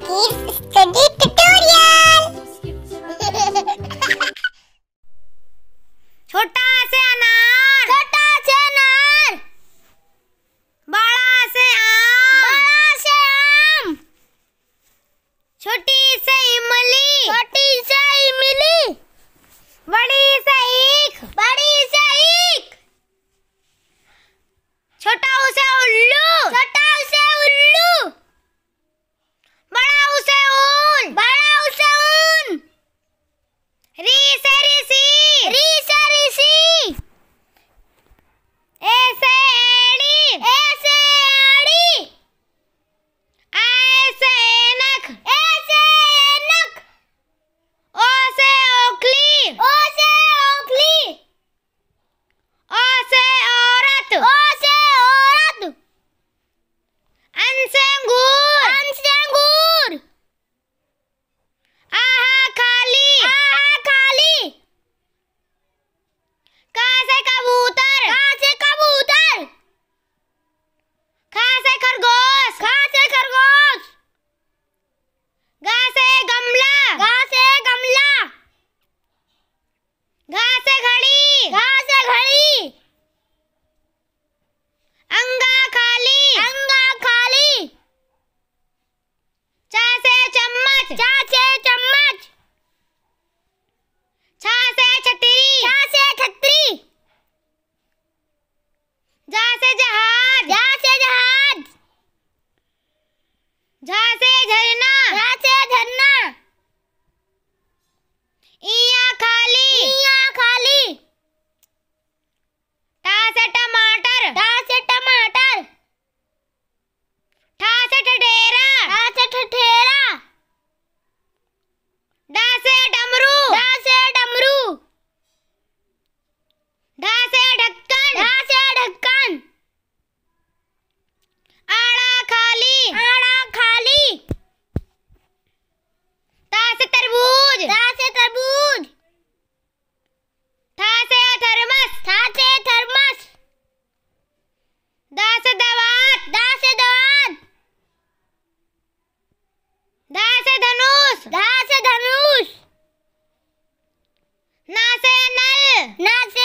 Kids Study Tutorial। छोटा से अनार, छोटा से अनार, बड़ा से आम, बड़ा से आम, छोटी से इमली, छोटी से इमली, बड़ी से ईख, बड़ी से ईख, छोटा उसे उल्लू, छोटा से उल्लू, बड़ा उसे ऊन, बड़ा उसे ऊन, री से ऋषि, री से ऋषि, ए से एड़ी, ए से एड़ी, आ से ऐनक, ए से ऐनक, ओ से ओखली, ओ से ओखली, ओ से औरत, ओ से औरत, अन से अंगूर, अन से अंगूर, आहा खाली, आहा खाली, का से कबूतर, का से कबूतर, खा से खरगोश, खा से खरगोश, गा से गमला, गा से गमला, घा से घड़ी, घा से घड़ी, अंगा खाली, अंगा खाली, चा से चम्मच, चा से चम्मच, छा से छतरी, चा से छतरी, जा से जहाज, जा से जहाज, झा से झरना, झा से झरना, इया खाली, इया खाली, टा से टमाटर, टा से टमाटर, ठा से ठठेरा, ठा से ठठेरा, डा से डमरू, डा से डमरू, ढा से ढक्कन, ढा से ढक्कन, आड़ा खाली, आड़ा खाली, ता से तरबूज, ता से तरबूज, था से थर्मस, था से थर्मस, दा से दवात, दा से दवात, धा से धनुष, धा से धनुष, ना से नल, ना से